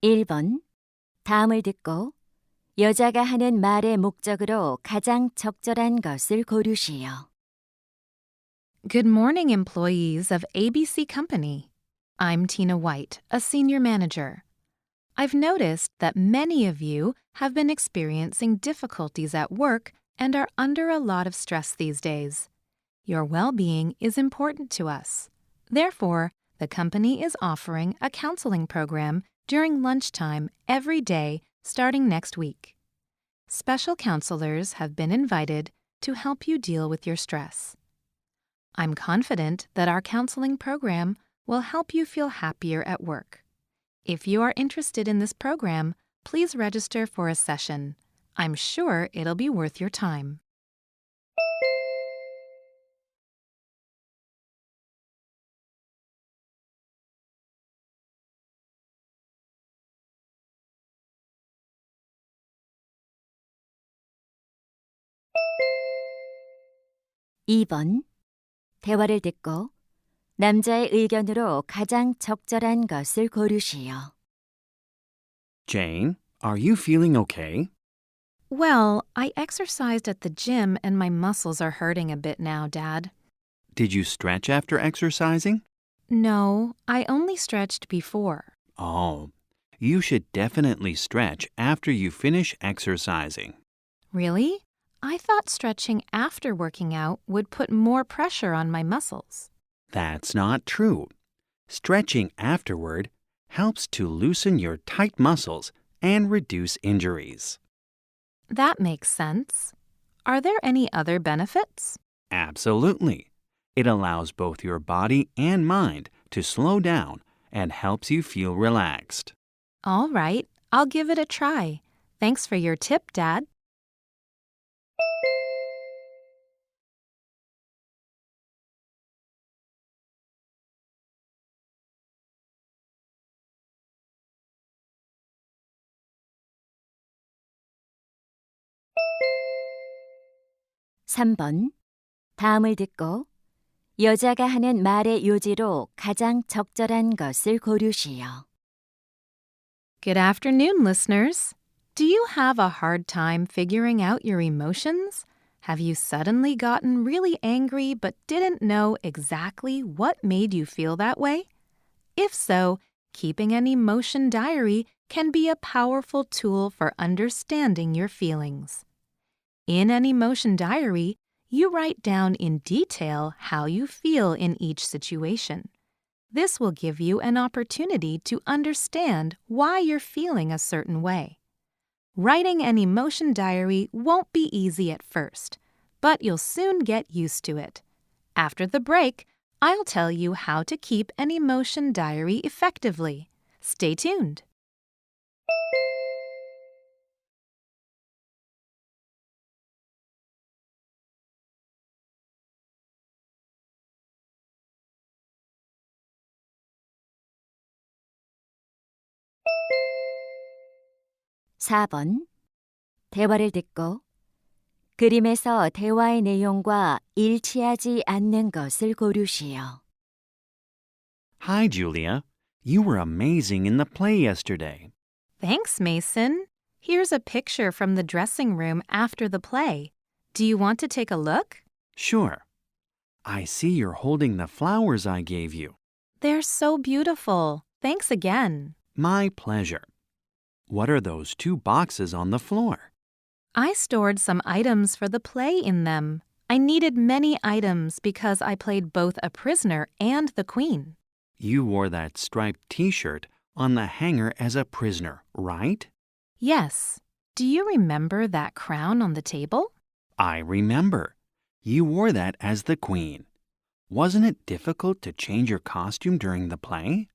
1번. 다음을 듣고 여자가 하는 말의 목적으로 가장 적절한 것을 고르시오. Good morning, employees of ABC Company. I'm Tina White, a senior manager. I've noticed that many of you have been experiencing difficulties at work and are under a lot of stress these days. Your well-being is important to us. Therefore, the company is offering a counseling program during lunchtime every day starting next week. Special counselors have been invited to help you deal with your stress. I'm confident that our counseling program will help you feel happier at work. If you are interested in this program, please register for a session. I'm sure it'll be worth your time. (2번) 대화를 듣고 남자의 의견으로 가장 적절한 것을 고르시오. Jane, are you feeling okay? Well, I exercised at the gym and my muscles are hurting a bit now, Dad. Did you stretch after exercising? No, I only stretched before. Oh, you should definitely stretch after you finish exercising. Really? I thought stretching after working out would put more pressure on my muscles. That's not true. Stretching afterward helps to loosen your tight muscles and reduce injuries. That makes sense. Are there any other benefits? Absolutely. It allows both your body and mind to slow down and helps you feel relaxed. All right, I'll give it a try. Thanks for your tip, Dad. (3번) 다음을 듣고 여자가 하는 말의 요지로 가장 적절한 것을 고르시오. Good afternoon, listeners. Do you have a hard time figuring out your emotions? Have you suddenly gotten really angry but didn't know exactly what made you feel that way? If so, keeping an emotion diary can be a powerful tool for understanding your feelings. In an emotion diary, you write down in detail how you feel in each situation. This will give you an opportunity to understand why you're feeling a certain way. Writing an emotion diary won't be easy at first, but you'll soon get used to it. After the break, I'll tell you how to keep an emotion diary effectively. Stay tuned. (4번) 대화를 듣고 그림에서 대화의 내용과 일치하지 않는 것을 고르시오. Hi, Julia. You were amazing in the play yesterday. Thanks, Mason. Here's a picture from the dressing room after the play. Do you want to take a look? Sure. I see you're holding the flowers I gave you. They're so beautiful. Thanks again. My pleasure. What are those two boxes on the floor? I stored some items for the play in them. I needed many items because I played both a prisoner and the queen. You wore that striped t-shirt on the hanger as a prisoner, right? Yes. Do you remember that crown on the table? I remember. You wore that as the queen. Wasn't it difficult to change your costume during the play?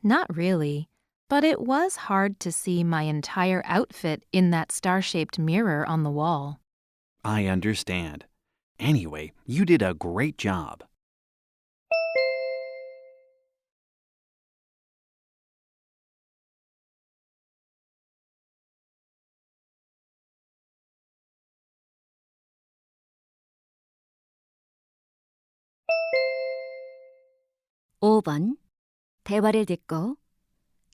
Not really, but it was hard to see my entire outfit in that star-shaped mirror on the wall. I understand. Anyway, you did a great job. (5번) 대화를 듣고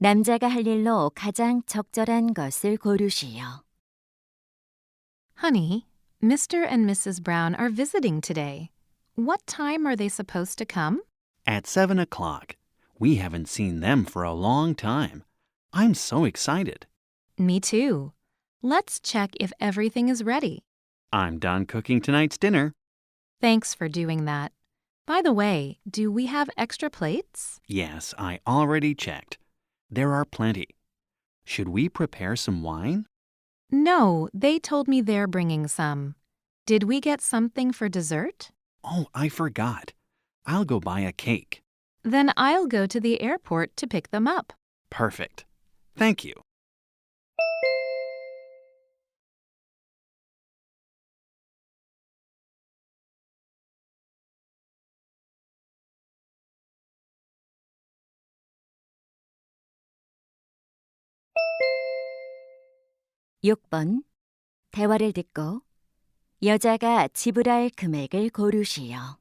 남자가 할 일로 가장 적절한 것을 고르시오. Honey, Mr. and Mrs. Brown are visiting today. What time are they supposed to come? At 7 o'clock. We haven't seen them for a long time. I'm so excited. Me too. Let's check if everything is ready. I'm done cooking tonight's dinner. Thanks for doing that. By the way, do we have extra plates? Yes, I already checked. There are plenty. Should we prepare some wine? No, they told me they're bringing some. Did we get something for dessert? Oh, I forgot. I'll go buy a cake. Then I'll go to the airport to pick them up. Perfect. Thank you. 육 번 대화를 듣고 여자가 지불할 금액을 고르시오.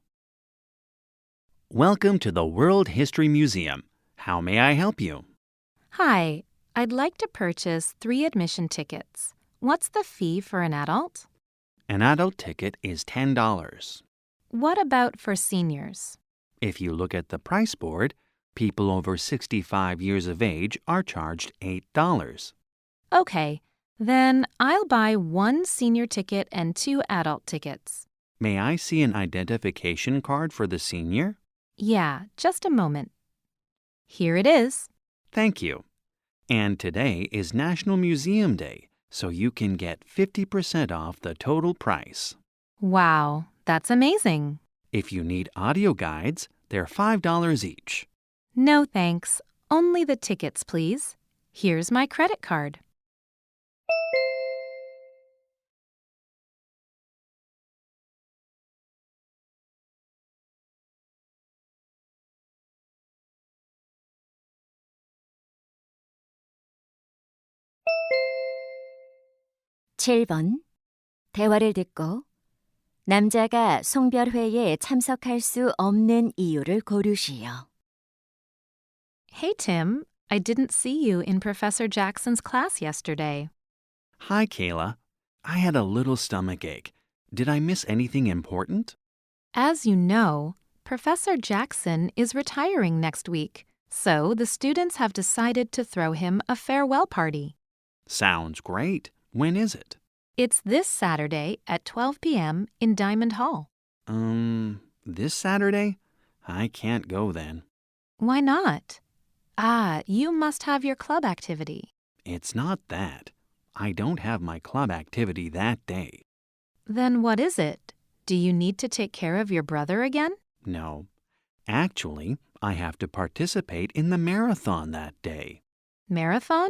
Welcome to the World History Museum. How may I help you? Hi, I'd like to purchase 3 admission tickets. What's the fee for an adult? An adult ticket is $10. What about for seniors? If you look at the price board, people over 65 years of age are charged $8. Okay, then I'll buy 1 senior ticket and 2 adult tickets. May I see an identification card for the senior? Yeah, just a moment. Here it is. Thank you. And today is National Museum Day, so you can get 50% off the total price. Wow, that's amazing. If you need audio guides, they're $5 each. No thanks. Only the tickets, please. Here's my credit card. 칠 번 대화를 듣고 남자가 송별회에 참석할 수 없는 이유를 고르시오. Hey, Tim. I didn't see you in Professor Jackson's class yesterday. Hi, Kayla. I had a little stomach ache. Did I miss anything important? As you know, Professor Jackson is retiring next week, so the students have decided to throw him a farewell party. Sounds great. When is it? It's this Saturday at 12 p.m. in Diamond Hall. This Saturday? I can't go then. Why not? Ah, you must have your club activity. It's not that. I don't have my club activity that day. Then what is it? Do you need to take care of your brother again? No. Actually, I have to participate in the marathon that day. Marathon?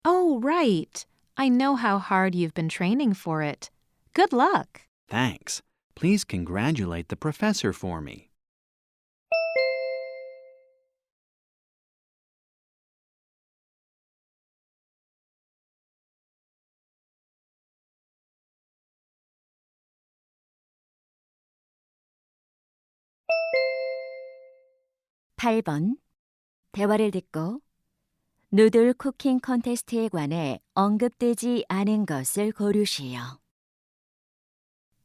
Oh, right. I know how hard you've been training for it. Good luck. Thanks. Please congratulate the professor for me. 팔 번 대화를 듣고 누들 쿠킹 컨테스트에 관해 언급되지 않은 것을 고르시오.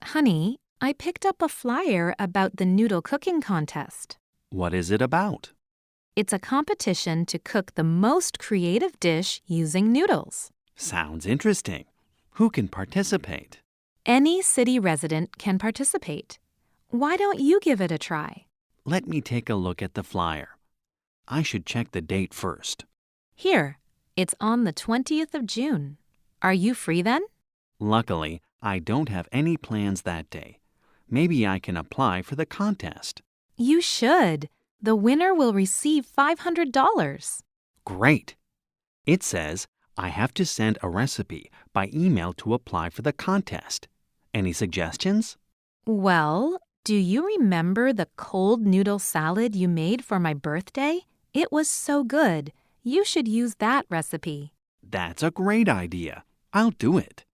Honey, I picked up a flyer about the noodle cooking contest. What is it about? It's a competition to cook the most creative dish using noodles. Sounds interesting. Who can participate? Any city resident can participate. Why don't you give it a try? Let me take a look at the flyer. I should check the date first. Here, it's on the 20th of June. Are you free then? Luckily, I don't have any plans that day. Maybe I can apply for the contest. You should. The winner will receive $500. Great! It says I have to send a recipe by email to apply for the contest. Any suggestions? Well, do you remember the cold noodle salad you made for my birthday? It was so good. You should use that recipe. That's a great idea. I'll do it.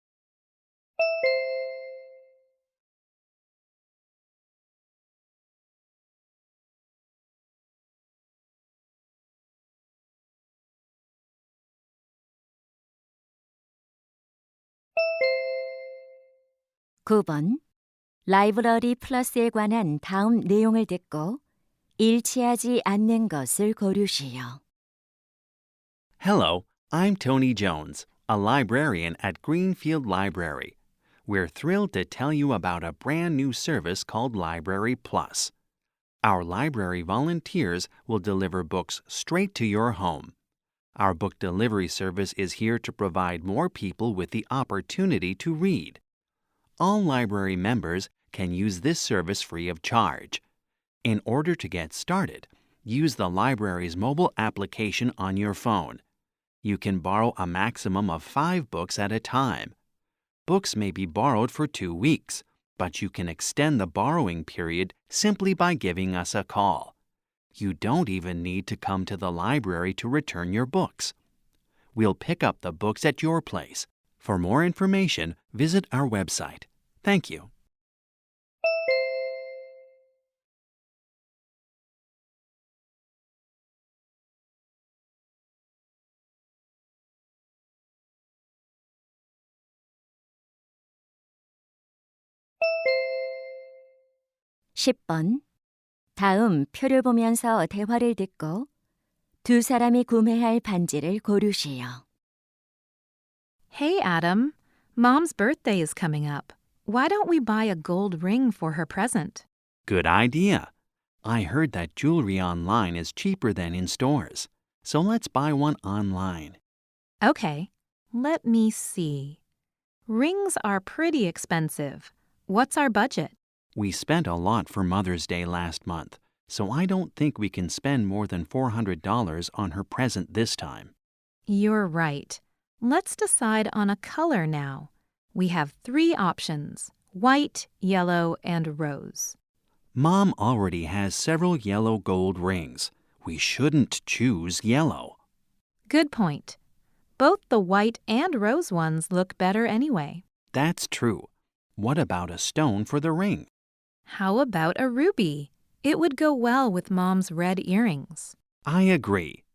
9번. 라이브러리 플러스에 관한 다음 내용을 듣고 일치하지 않는 것을 고르시오. Hello, I'm Tony Jones, a librarian at Greenfield Library. We're thrilled to tell you about a brand new service called Library Plus. Our library volunteers will deliver books straight to your home. Our book delivery service is here to provide more people with the opportunity to read. All library members can use this service free of charge. In order to get started, use the library's mobile application on your phone. You can borrow a maximum of 5 books at a time. Books may be borrowed for 2 weeks, but you can extend the borrowing period simply by giving us a call. You don't even need to come to the library to return your books. We'll pick up the books at your place. For more information, visit our website. Thank you. (10번) 다음 표를 보면서 대화를 듣고 두 사람이 구매할 반지를 고르시오. Hey, Adam. Mom's birthday is coming up. Why don't we buy a gold ring for her present? Good idea. I heard that jewelry online is cheaper than in stores, so let's buy one online. Okay, let me see. Rings are pretty expensive. What's our budget? We spent a lot for Mother's Day last month, so I don't think we can spend more than $400 on her present this time. You're right. Let's decide on a color now. We have 3 options: white, yellow, and rose. Mom already has several yellow gold rings. We shouldn't choose yellow. Good point. Both the white and rose ones look better anyway. That's true. What about a stone for the ring? How about a ruby? It would go well with Mom's red earrings. I agree.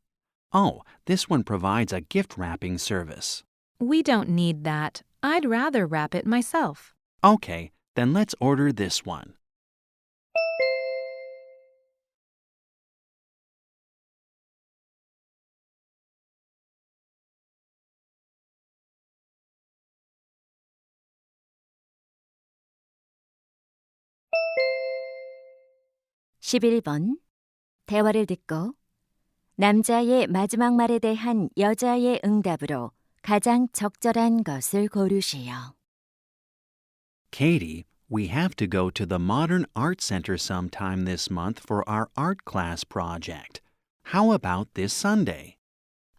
Oh, this one provides a gift wrapping service. We don't need that. I'd rather wrap it myself. Okay, then let's order this one. (11번) 대화를 듣고 남자의 마지막 말에 대한 여자의 응답으로 가장 적절한 것을 고르시오. Katie, we have to go to the Modern Art Center sometime this month for our art class project. How about this Sunday?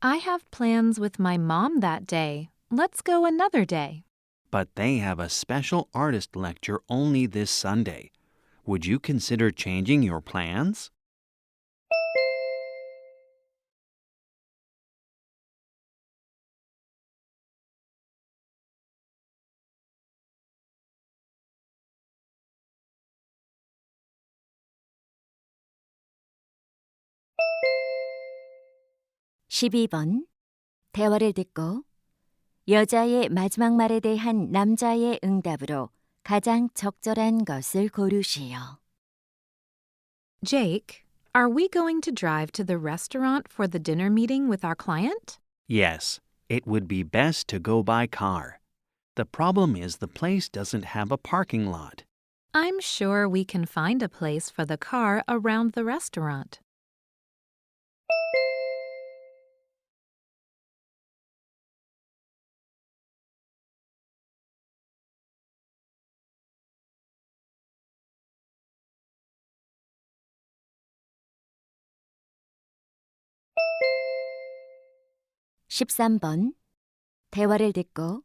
I have plans with my mom that day. Let's go another day. But they have a special artist lecture only this Sunday. Would you consider changing your plans? (12번) 대화를 듣고 여자의 마지막 말에 대한 남자의 응답으로 가장 적절한 것을 고르시오. Jake, are we going to drive to the restaurant for the dinner meeting with our client? Yes, it would be best to go by car. The problem is the place doesn't have a parking lot. I'm sure we can find a place for the car around the restaurant. (13번) 대화를 듣고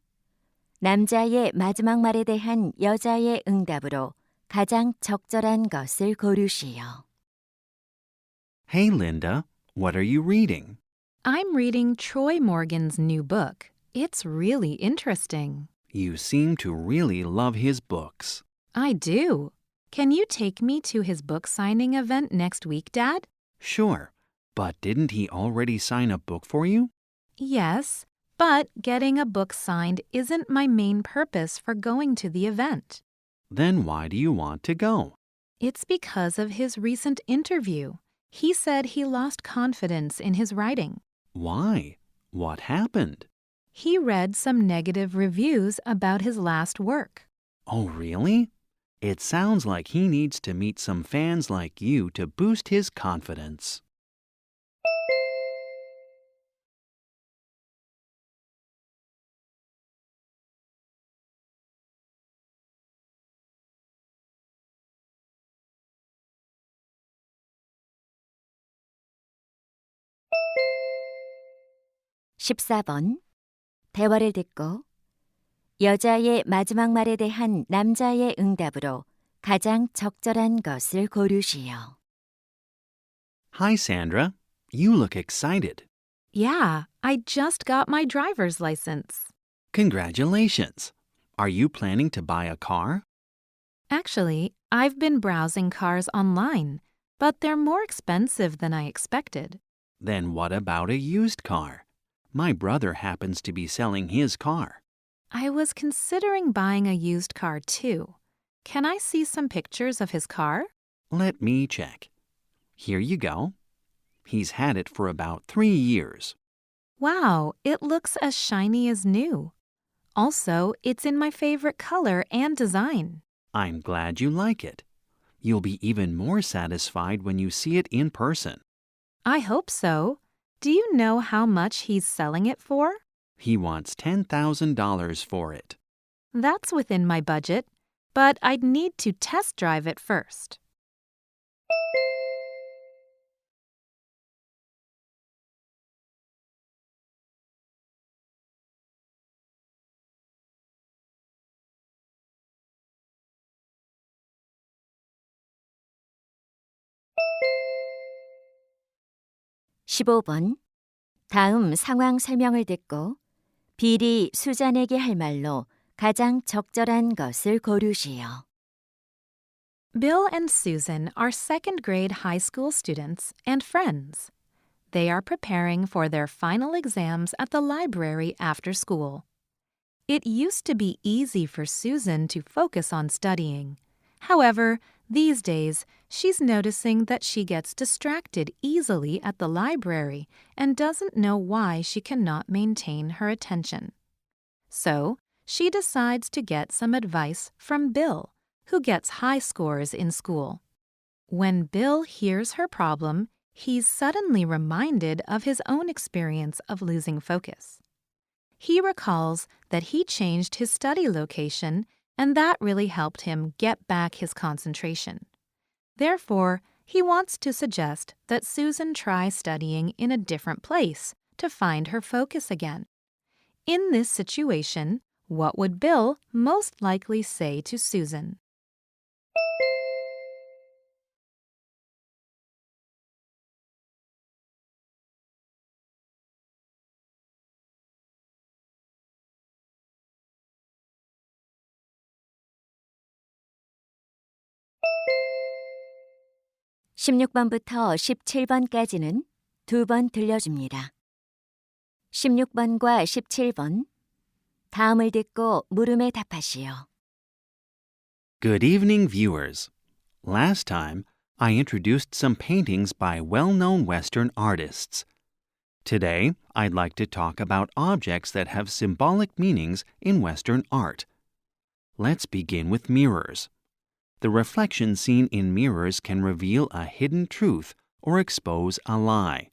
남자의 마지막 말에 대한 여자의 응답으로 가장 적절한 것을 고르시오. Hey, Linda, what are you reading? I'm reading Troy Morgan's new book. It's really interesting. You seem to really love his books. I do. Can you take me to his book signing event next week, Dad? Sure, but didn't he already sign a book for you? Yes, But getting a book signed isn't my main purpose for going to the event. Then why do you want to go? It's because of his recent interview. He said he lost confidence in his writing. Why? What happened? He read some negative reviews about his last work. Oh, really? It sounds like he needs to meet some fans like you to boost his confidence. (14번) 대화를 듣고 여자의 마지막 말에 대한 남자의 응답으로 가장 적절한 것을 고르시오. Hi, Sandra. You look excited. Yeah, I just got my driver's license. Congratulations. Are you planning to buy a car? Actually, I've been browsing cars online, but they're more expensive than I expected. Then what about a used car? My brother happens to be selling his car. I was considering buying a used car too. Can I see some pictures of his car? Let me check. Here you go. He's had it for about 3 years. Wow, it looks as shiny as new. Also, it's in my favorite color and design. I'm glad you like it. You'll be even more satisfied when you see it in person. I hope so. Do you know how much he's selling it for? He wants $10,000 for it. That's within my budget, but I'd need to test drive it first. (15번) 다음 상황 설명을 듣고 비리 수잔에게 할 말로 가장 적절한 것을 고르시오. Bill and Susan are second grade high school students and friends. They are preparing for their final exams at the library after school. It used to be easy for Susan to focus on studying. However, these days, she's noticing that she gets distracted easily at the library and doesn't know why she cannot maintain her attention. So, she decides to get some advice from Bill, who gets high scores in school. When Bill hears her problem, he's suddenly reminded of his own experience of losing focus. He recalls that he changed his study location, and that really helped him get back his concentration. Therefore, he wants to suggest that Susan try studying in a different place to find her focus again. In this situation, what would Bill most likely say to Susan? (16번부터 17번까지는 2번 들려줍니다. 16번과 17번 다음을 듣고 물음에 답하시오. Good evening, viewers. Last time, I introduced some paintings by well-known Western artists. Today, I'd like to talk about objects that have symbolic meanings in Western art. Let's begin with mirrors. The reflection seen in mirrors can reveal a hidden truth or expose a lie.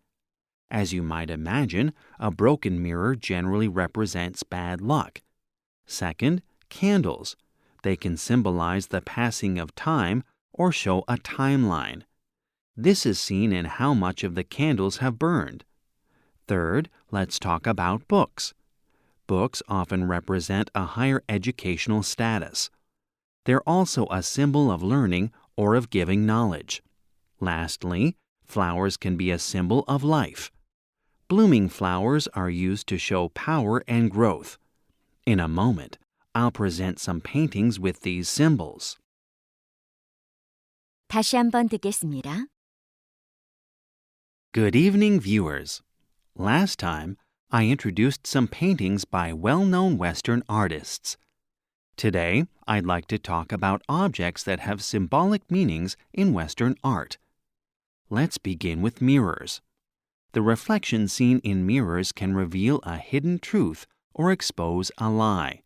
As you might imagine, a broken mirror generally represents bad luck. Second, candles. They can symbolize the passing of time or show a timeline. This is seen in how much of the candles have burned. Third, let's talk about books. Books often represent a higher educational status. They're also a symbol of learning or of giving knowledge. Lastly, flowers can be a symbol of life. Blooming flowers are used to show power and growth. In a moment, I'll present some paintings with these symbols. 다시 한번 듣겠습니다. Good evening, viewers. Last time, I introduced some paintings by well-known Western artists. Today, I'd like to talk about objects that have symbolic meanings in Western art. Let's begin with mirrors. The reflection seen in mirrors can reveal a hidden truth or expose a lie.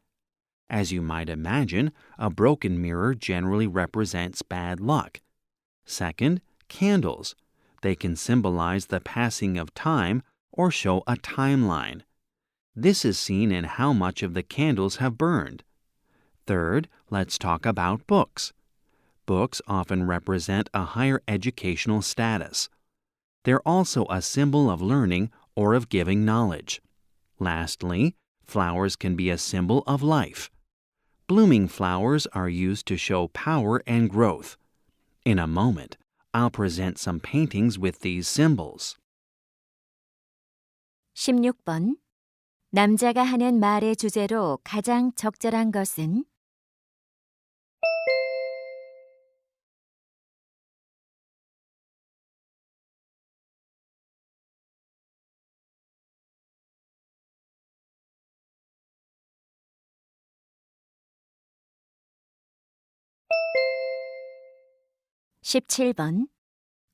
As you might imagine, a broken mirror generally represents bad luck. Second, candles. They can symbolize the passing of time or show a timeline. This is seen in how much of the candles have burned. Third, let's talk about books. Books often represent a higher educational status. They're also a symbol of learning or of giving knowledge. Lastly, flowers can be a symbol of life. Blooming flowers are used to show power and growth. In a moment, I'll present some paintings with these symbols. 16번. 남자가 하는 말의 주제로 가장 적절한 것은? 17번.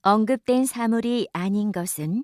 언급된 사물이 아닌 것은?